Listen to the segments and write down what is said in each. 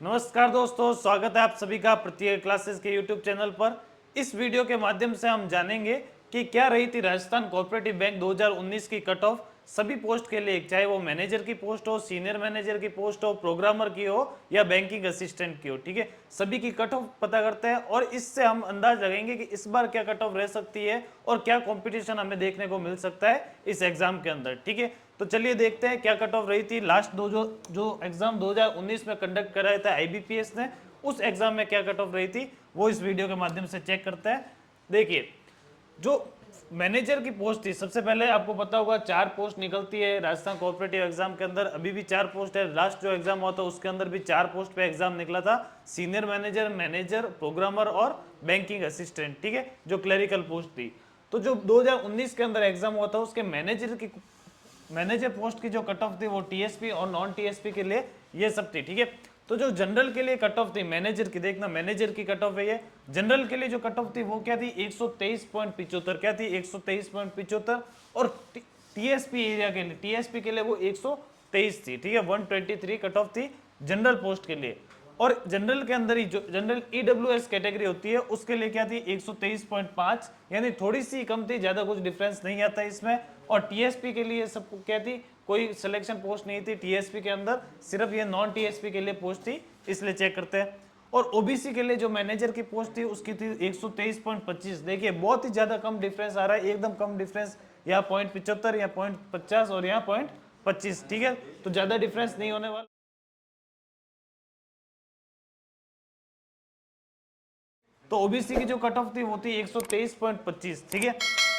नमस्कार दोस्तों, स्वागत है आप सभी का प्रत्येक क्लासेस के यूट्यूब चैनल पर। इस वीडियो के माध्यम से हम जानेंगे कि क्या रही थी राजस्थान कोऑपरेटिव बैंक 2019 की कट ऑफ सभी पोस्ट के लिए, चाहे वो मैनेजर की पोस्ट हो, सीनियर मैनेजर की पोस्ट हो, प्रोग्रामर की हो या बैंकिंग असिस्टेंट की हो। ठीक है, सभी की कट ऑफ पता करते हैं और इससे हम अंदाज लगाएंगे कि इस बार क्या कट ऑफ रह सकती है और क्या कंपटीशन हमें देखने को मिल सकता है इस एग्जाम के अंदर। ठीक है, तो चलिए देखते हैं क्या कट ऑफ रही थी लास्ट दो जो एग्जाम 2019 में कंडक्ट कराया था आईबीपीएस ने, उस एग्जाम में क्या कट ऑफ रही थी वो इस वीडियो के माध्यम से चेक करते हैं। देखिए, जो मैनेजर की पोस्ट थी, सबसे पहले आपको पता होगा 4 पोस्ट निकलती है राजस्थान कोऑपरेटिव एग्जाम के अंदर। अभी भी 4 पोस्ट है, लास्ट जो एग्जाम हुआ था उसके अंदर भी 4 पोस्ट पे एग्जाम निकला था। सीनियर मैनेजर, मैनेजर, प्रोग्रामर और बैंकिंग असिस्टेंट। ठीक है, जो क्लरिकल पोस्ट थी। तो जो 2019 के अंदर एग्जाम हुआ था उसके मैनेजर पोस्ट की जो कट ऑफ थी वो टीएसपी और नॉन टीएसपी के लिए ये सब थी। ठीक है, तो जो जनरल के लिए कट ऑफ थी मैनेजर की, देखना मैनेजर की कट ऑफ है ये। जनरल के लिए जो कट ऑफ थी वो क्या थी, 123.75। क्या थी, 123.75। और टीएसपी एरिया के लिए, टीएसपी के लिए वो 123 थी। ठीक है, 123 कट ऑफ थी जनरल पोस्ट के लिए। और जनरल के अंदर ही जो जनरल ईडब्ल्यूएस कैटेगरी होती है उसके लिए क्या थी, 123.5, यानी थोड़ी सी कम थी, ज्यादा कुछ डिफरेंस नहीं आता इसमें। और टीएसपी के लिए सब क्या थी, कोई सिलेक्शन पोस्ट नहीं थी टीएसपी के अंदर, सिर्फ ये नॉन टीएसपी के लिए पोस्ट थी, इसलिए चेक करते हैं। और ओबीसी के लिए जो मैनेजर की पोस्ट थी उसकी थी 123.25। देखिए बहुत ही ज्यादा कम डिफरेंस आ रहा है, एकदम कम डिफरेंस, यहाँ 0.75 या 0.50 और यहाँ 0.25। ठीक है, तो ज्यादा डिफरेंस नहीं होने वाला। तो ओबीसी की जो कट ऑफ थी वो थी 123.25। ठीक है,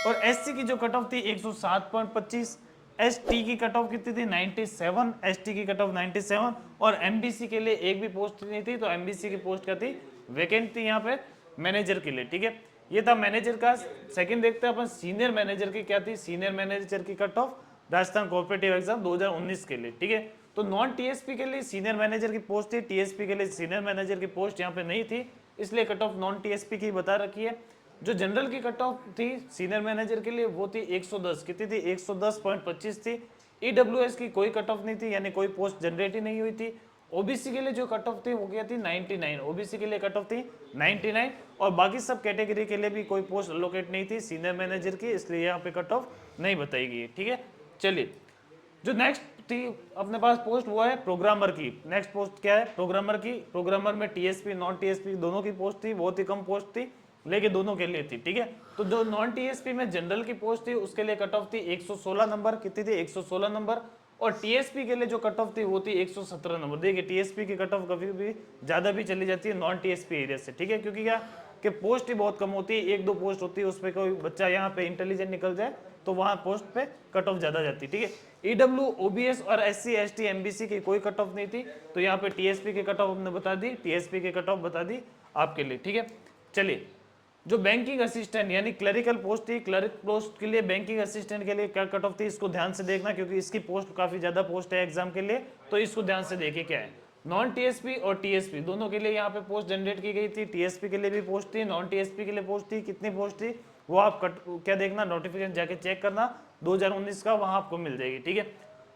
और एससी की जो कट ऑफ थी 107.25। एसटी की कट ऑफ कितनी थी, 97। एसटी की कट ऑफ 97। और एमबीसी के लिए एक भी पोस्ट नहीं थी, तो एमबीसी की पोस्ट क्या थी, वैकेंट थी यहाँ पे मैनेजर के लिए। ठीक है, ये था मैनेजर का। सेकंड देखते हैं अपन सीनियर मैनेजर की क्या थी। सीनियर मैनेजर की cut off Rajasthan cooperative exam 2019 के लिए। ठीक है, तो नॉन टीएसपी के लिए सीनियर मैनेजर की पोस्ट थी, टीएसपी के लिए सीनियर मैनेजर की पोस्ट यहाँ पे नहीं थी, इसलिए कट ऑफ नॉन टीएसपी की बता रखी है। जो जनरल की कट ऑफ थी सीनियर मैनेजर के लिए वो थी 110। कितनी थी, 110.25 थी। ईडब्ल्यूएस की कोई कट ऑफ नहीं थी, यानी कोई पोस्ट जनरेट ही नहीं हुई थी। ओबीसी के लिए जो कट ऑफ थी वो क्या थी, 99। ओबीसी के लिए कट ऑफ थी 99। और बाकी सब कैटेगरी के लिए भी कोई पोस्ट अलोकेट नहीं थी सीनियर मैनेजर की, इसलिए यहाँ पे कट ऑफ नहीं बताई गई। ठीक है, चलिए जो नेक्स्ट थी अपने पास पोस्ट वो है प्रोग्रामर की। नेक्स्ट पोस्ट क्या है, प्रोग्रामर की। प्रोग्रामर में टीएसपी नॉन टीएसपी दोनों की पोस्ट थी, बहुत ही कम पोस्ट थी, लेकिन दोनों के लिए थी। ठीक है, तो जो नॉन टीएसपी में जनरल की पोस्ट थी उसके लिए कट ऑफ थी 116 नंबर। कितनी थी, 116 नंबर। और टीएसपी के लिए जो कट ऑफ थी वो थी 117 नंबर। देखिए टीएसपी की कट ऑफ कभी भी ज्यादा भी चली जाती है नॉन टीएसपी एरिया से। ठीक है, क्योंकि क्या कि पोस्ट ही बहुत कम होती है, 1-2 पोस्ट होती है, उस पर कोई बच्चा यहाँ पे इंटेलिजेंट निकल जाए तो वहां पोस्ट पे कट ऑफ ज्यादा जाती है। ठीक है, ईडब्ल्यू, ओबीएस और एससी, एसटी, एमबीसी की कोई कट ऑफ नहीं थी, तो यहाँ पे टीएसपी की कट ऑफ हमने बता दी, टीएसपी की कट ऑफ बता दी आपके लिए। ठीक है, चलिए जो बैंकिंग असिस्टेंट यानी क्लरिकल पोस्ट थी, क्लरिक पोस्ट के लिए बैंकिंग असिस्टेंट के लिए क्या कट ऑफ थी, इसको ध्यान से देखना क्योंकि इसकी पोस्ट काफी ज्यादा पोस्ट है एग्जाम के लिए, तो इसको ध्यान से देखिए क्या है। नॉन टीएसपी और टीएसपी दोनों के लिए यहाँ पे पोस्ट जनरेट की गई थी। टीएसपी के लिए भी पोस्ट थी, नॉन टीएसपी के लिए पोस्ट थी। कितनी पोस्ट थी वो आप क्या देखना, नोटिफिकेशन जाके चेक करना 2019 का, वहां आपको मिल जाएगी। ठीक है,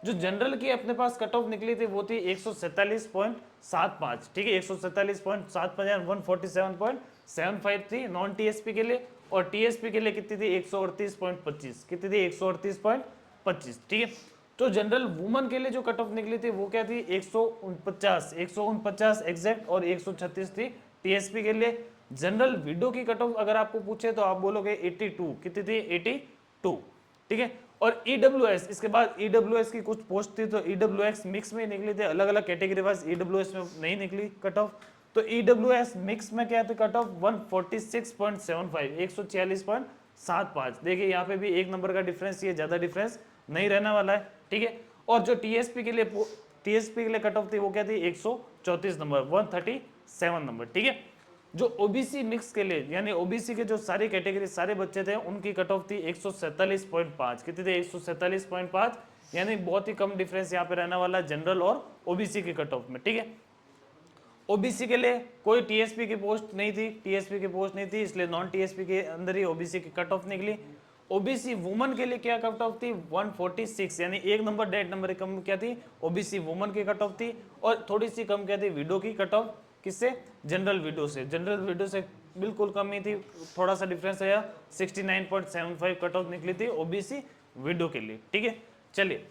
जो जनरल की अपने पास कट ऑफ निकली थी वो थी 147.75। ठीक है, 147.75 यानी 147.75 थी नॉन टीएसपी के लिए। और टीएसपी के लिए कितनी थी, 138.25। कितनी थी, 138.25। ठीक है, तो जनरल वुमन के लिए जो कट ऑफ निकली थी वो क्या थी, 149 एग्जैक्ट, और 136 थी टीएसपी के लिए। जनरल विडो की कट ऑफ अगर आपको पूछे तो आप बोलोगे 82। कितनी थी, 82। ठीक है, और ईडब्ल्यूएस, इसके बाद ईडब्ल्यूएस की कुछ पोस्ट थी, तो ईडब्ल्यूएस मिक्स में निकली थी, अलग अलग कैटेगरी वाइज ईडब्ल्यूएस में नहीं निकली कट ऑफ। तो ईडब्ल्यूएस मिक्स में क्या थी कट ऑफ, 146.75, 146.75। देखिए यहाँ पे भी एक नंबर का डिफरेंस, ये ज्यादा डिफरेंस नहीं रहने वाला है। ठीक है, और जो टीएसपी के लिए कट ऑफ थी वो क्या थी, 134 नंबर, 137 नंबर। ठीक है, जो ओबीसी मिक्स के लिए यानी ओबीसी के जो सारी कैटेगरी सारे बच्चे थे उनकी कट ऑफ थी 147.5। कितनी थी, 147.5, यानी बहुत ही कम डिफरेंस यहाँ पे रहने वाला है जनरल और ओबीसी की कट ऑफ में। ठीक है, ओबीसी के लिए कोई टीएसपी की पोस्ट नहीं थी, टीएसपी की पोस्ट नहीं थी, इसलिए नॉन टीएसपी के अंदर ही ओबीसी की कट ऑफ निकली। ओबीसी वुमन के लिए क्या कट ऑफ थी 146, यानी एक नंबर डेढ़ नंबर कम क्या थी, ओबीसी वुमन की कट ऑफ थी। और थोड़ी सी कम क्या थी, विडो की कट ऑफ, किससे, जनरल विडो से, जनरल विडो से बिल्कुल कम ही थी, थोड़ा सा डिफरेंस आया, 69.75 कट ऑफ निकली थी ओबीसी विडो के लिए। ठीक है, चलिए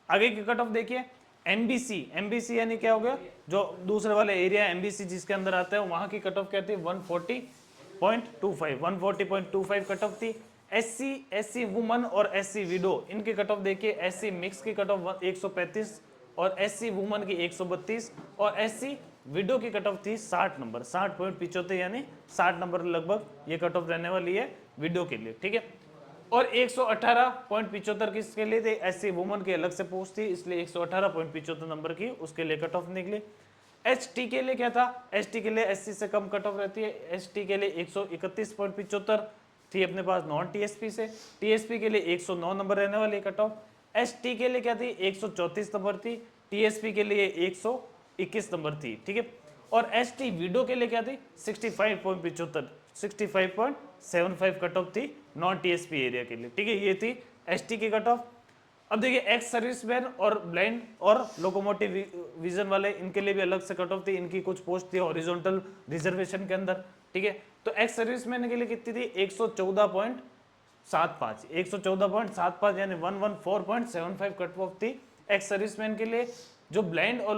आगे की कट ऑफ देखिए। एमबीसी, एमबीसी यानी क्या हो गया, जो दूसरे वाले एरिया एमबीसी जिसके अंदर आता है, वहां की कट ऑफ क्या थी 140.25 कट ऑफ थी। एससी वुमन और एससी विडो, इनकी कट ऑफ देखिए, एससी मिक्स की कट ऑफ 135 और एससी वुमन की 132 और एससी विडो की कट ऑफ थी 60 नंबर, 60.75, यानी 60 नंबर लगभग ये कट ऑफ रहने वाली है विडो के लिए। ठीक है, और 118.75 किसके लिए थे, एससी वुमन की अलग से पोस्ट थी, इसलिए 118.75 नंबर की उसके लिए कट ऑफ निकली। एसटी के लिए क्या था, एसटी के लिए एससी से कम कट ऑफ रहती है, एसटी के लिए 131.75 थी अपने पास नॉन टीएसपी से, टीएसपी के लिए 109 नंबर रहने वाली कट ऑफ। एसटी के लिए क्या थी 134 नंबर थी, टीएसपी के लिए 121 नंबर थी। ठीक है, और एसटी विडो के लिए क्या थी 65.75 कट ऑफ थी नॉन टीएसपी एरिया के लिए। ठीक है, ये थी एसटी की कट ऑफ। अब देखिए एक्स सर्विसमैन और ब्लाइंड और लोकोमोटिव विजन वाले, इनके लिए भी अलग से कट ऑफ थी, इनकी कुछ पोस्ट थी हॉरिजॉन्टल रिजर्वेशन के अंदर। ठीक है, तो एक्स सर्विसमैन के लिए कितनी थी 114.75, 114.75 यानी 114.75 कट ऑफ थी एक्स सर्विसमैन के लिए। जो ब्लाइंड और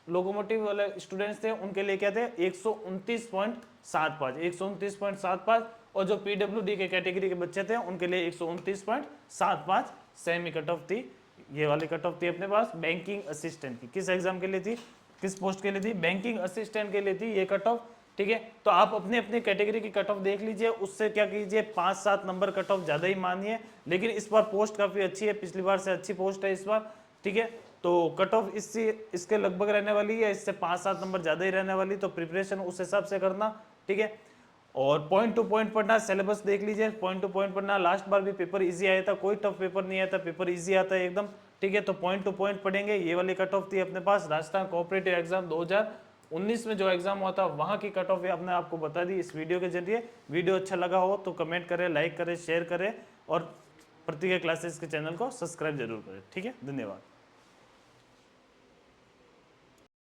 लोकोमोटिव वाले स्टूडेंट्स थे उनके लिए क्या थे 129.75, 129.75, और जो पीडब्ल्यूडी के कैटेगरी के बच्चे थे उनके लिए 129.75 सेमी कट ऑफ थी। ये वाली कट ऑफ थी अपने पास बैंकिंग असिस्टेंट की, किस एग्जाम के लिए थी, किस पोस्ट के लिए थी, बैंकिंग असिस्टेंट के लिए थी ये कट ऑफ। ठीक है, तो आप अपने अपने कैटेगरी की कट ऑफ देख लीजिए, उससे क्या कीजिए 5-7 नंबर कट ऑफ ज्यादा ही मानिए, लेकिन इस बार पोस्ट काफी अच्छी है, पिछली बार से अच्छी पोस्ट है इस बार। ठीक है, तो कट ऑफ इसके लगभग रहने वाली है, इससे 5-7 नंबर ज्यादा ही रहने वाली, तो प्रिपरेशन उस हिसाब से करना। ठीक है, और पॉइंट टू पॉइंट पढ़ना, सिलेबस देख लीजिए, पॉइंट टू पॉइंट पढ़ना। लास्ट बार भी पेपर इजी आया था, कोई टफ पेपर नहीं आया था, पेपर इजी आता है एकदम। ठीक है, तो पॉइंट टू पॉइंट पढ़ेंगे। ये वाली कट ऑफ थी अपने पास राजस्थान कोऑपरेटिव एग्जाम 2019 में जो एग्जाम हुआ था वहां की कट ऑफ आपने आपको बता दी इस वीडियो के जरिए। वीडियो अच्छा लगा हो तो कमेंट करें, लाइक करें, शेयर करें और प्रतिज्ञा क्लासेस के चैनल को सब्सक्राइब जरूर करें। ठीक है, धन्यवाद।